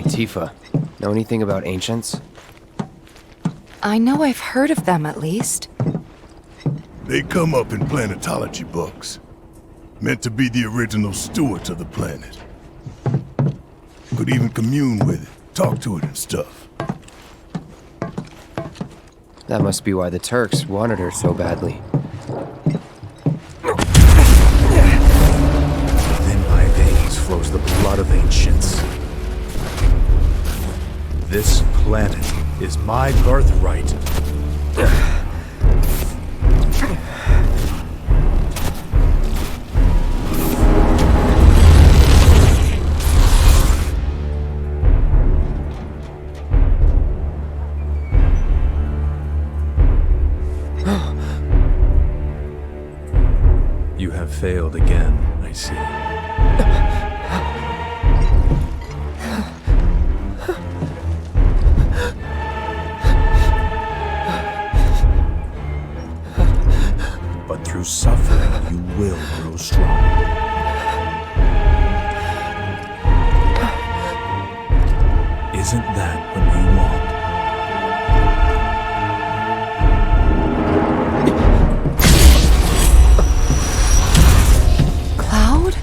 Hey, Tifa. Know anything about ancients? I know I've heard of them, at least. They come up in planetology books. Meant to be the original stewards of the planet. Could even commune with it, talk to it and stuff. That must be why the Turks wanted her so badly. Within my veins flows the blood of ancients. This planet is my birthright. You have failed again, I see. But through suffering, you will grow strong. Isn't that what you want? Cloud?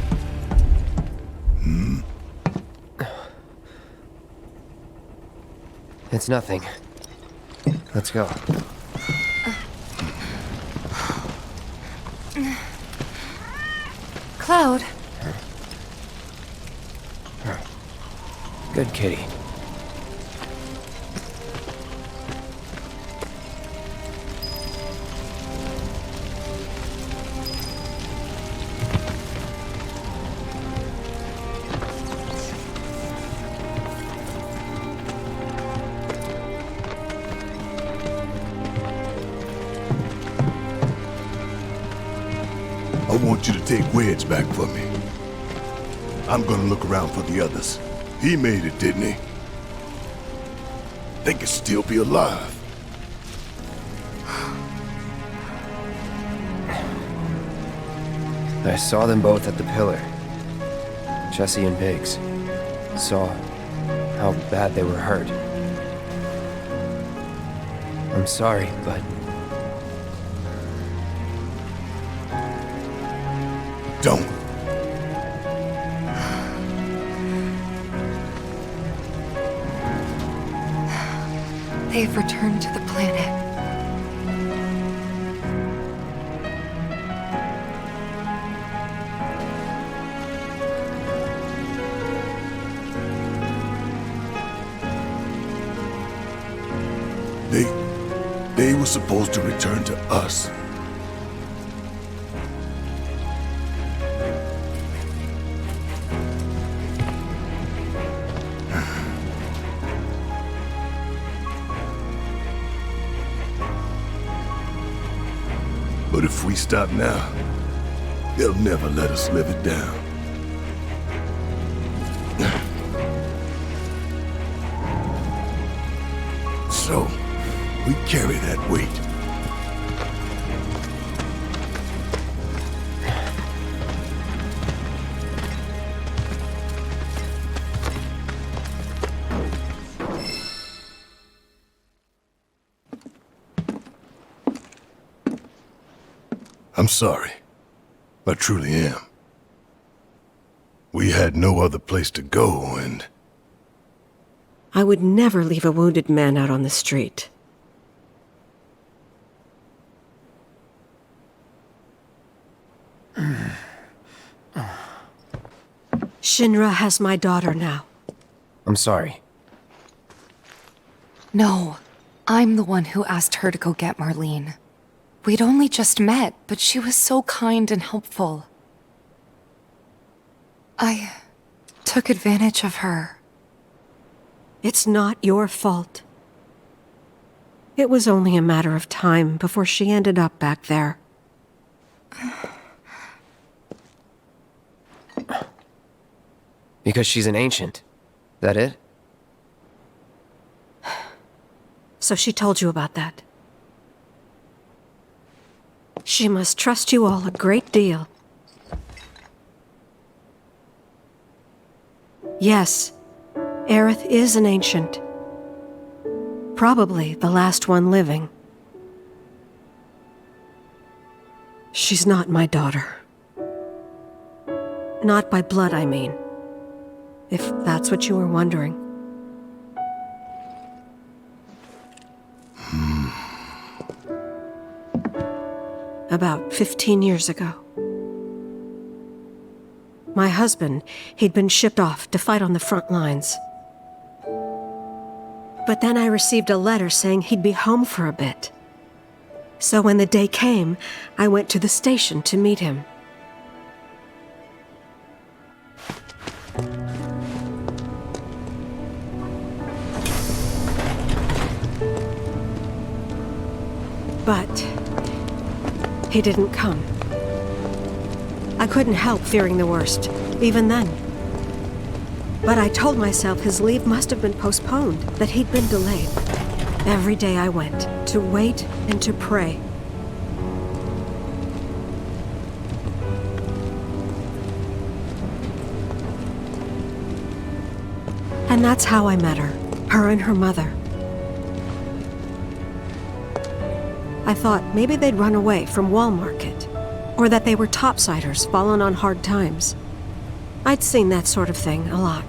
It's nothing. Let's go. Cloud? Good kitty. I want you to take Wedge back for me. I'm gonna look around for the others. He made it, didn't he? They could still be alive. I saw them both at the pillar. Jesse and Biggs. Saw how bad they were hurt. I'm sorry, but... Don't. They've returned to the planet. They were supposed to return to us. But if we stop now, they'll never let us live it down. So, we carry that weight. I'm sorry. I truly am. We had no other place to go, and... I would never leave a wounded man out on the street. Shinra has my daughter now. I'm sorry. No, I'm the one who asked her to go get Marlene. We'd only just met, but she was so kind and helpful. I took advantage of her. It's not your fault. It was only a matter of time before she ended up back there. Because she's an ancient. That it? So she told you about that. She must trust you all a great deal. Yes, Aerith is an ancient. Probably the last one living. She's not my daughter. Not by blood, I mean. If that's what you were wondering. About 15 years ago. My husband, he'd been shipped off to fight on the front lines. But then I received a letter saying he'd be home for a bit. So when the day came, I went to the station to meet him. But he didn't come. I couldn't help fearing the worst, even then. But I told myself his leave must have been postponed, that he'd been delayed. Every day I went, to wait and to pray. And that's how I met her and her mother. I thought maybe they'd run away from Wall Market, or that they were topsiders fallen on hard times. I'd seen that sort of thing a lot.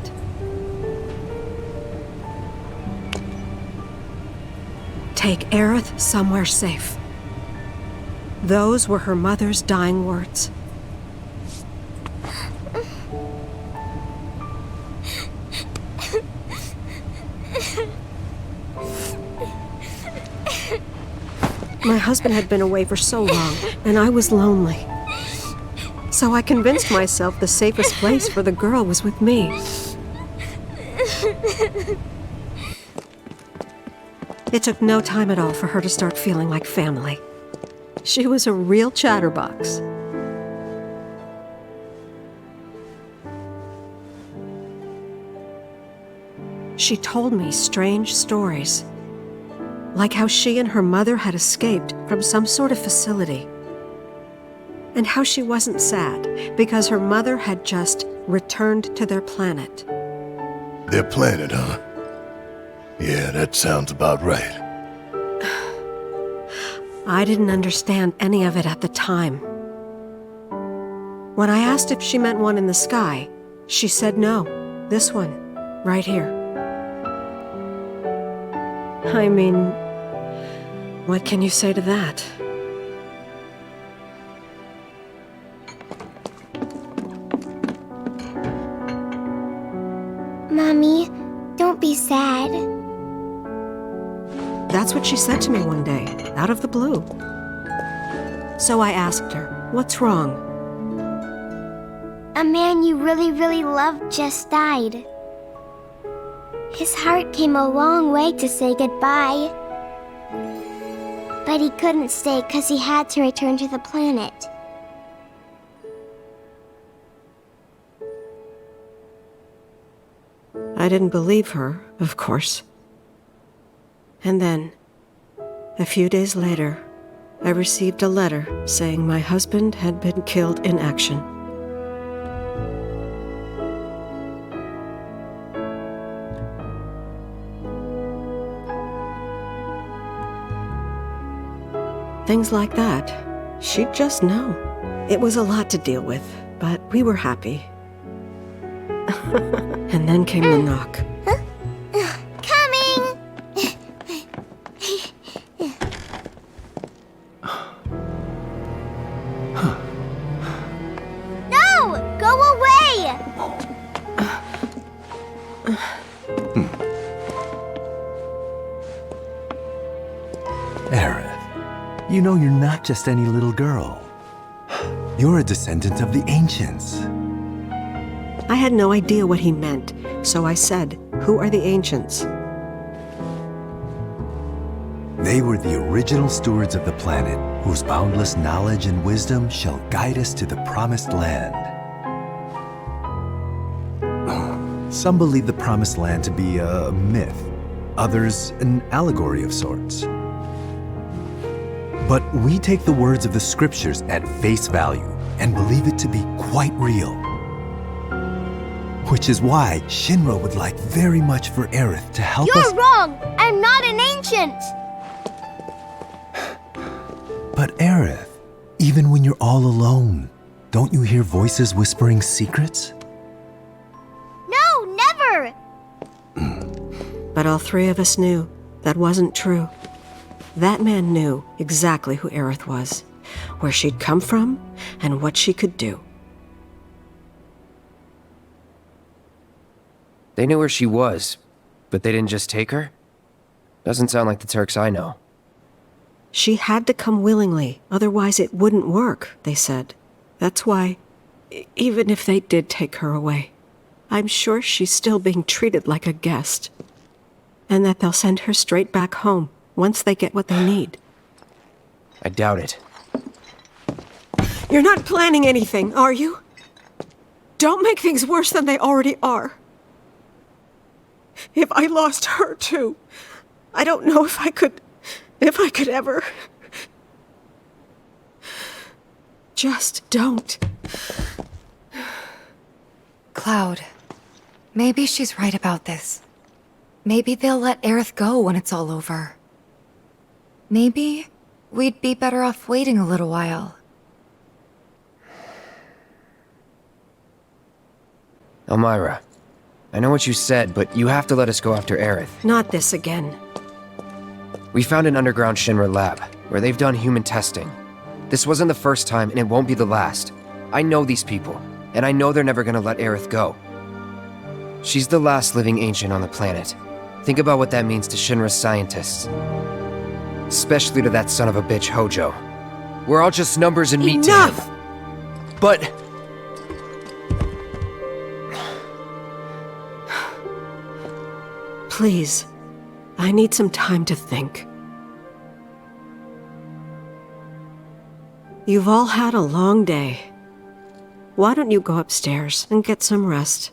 Take Aerith somewhere safe. Those were her mother's dying words. My husband had been away for so long, and I was lonely. So I convinced myself the safest place for the girl was with me. It took no time at all for her to start feeling like family. She was a real chatterbox. She told me strange stories, like how she and her mother had escaped from some sort of facility, and how she wasn't sad because her mother had just returned to their planet. Their planet, huh? Yeah, that sounds about right. I didn't understand any of it at the time. When I asked if she meant one in the sky, she said no, this one, right here. I mean, what can you say to that? Mommy, don't be sad. That's what she said to me one day, out of the blue. So I asked her, what's wrong? A man you really, really loved just died. His heart came a long way to say goodbye. But he couldn't stay because he had to return to the planet. I didn't believe her, of course. And then, a few days later, I received a letter saying my husband had been killed in action. Things like that, she'd just know. It was a lot to deal with, but we were happy. And then came the knock. Coming! No! Go away! Aerith, you know you're not just any little girl. You're a descendant of the ancients. I had no idea what he meant, so I said, "Who are the ancients?" They were the original stewards of the planet, whose boundless knowledge and wisdom shall guide us to the promised land. Some believe the promised land to be a myth, others an allegory of sorts. But we take the words of the scriptures at face value and believe it to be quite real. Which is why Shinra would like very much for Aerith to help us. You're wrong! I'm not an ancient! But Aerith, even when you're all alone, don't you hear voices whispering secrets? No, never! But all three of us knew that wasn't true. That man knew exactly who Aerith was, where she'd come from, and what she could do. They knew where she was, but they didn't just take her? Doesn't sound like the Turks I know. She had to come willingly, otherwise it wouldn't work, they said. That's why, even if they did take her away, I'm sure she's still being treated like a guest. And that they'll send her straight back home once they get what they need. I doubt it. You're not planning anything, are you? Don't make things worse than they already are. If I lost her too, I don't know if I could ever. Just don't. Cloud, maybe she's right about this. Maybe they'll let Aerith go when it's all over. Maybe we'd be better off waiting a little while. Elmira, I know what you said, but you have to let us go after Aerith. Not this again. We found an underground Shinra lab, where they've done human testing. This wasn't the first time, and it won't be the last. I know these people, and I know they're never gonna let Aerith go. She's the last living ancient on the planet. Think about what that means to Shinra's scientists. Especially to that son of a bitch Hojo. We're all just numbers and meat to him. Enough! But... Please, I need some time to think. You've all had a long day. Why don't you go upstairs and get some rest?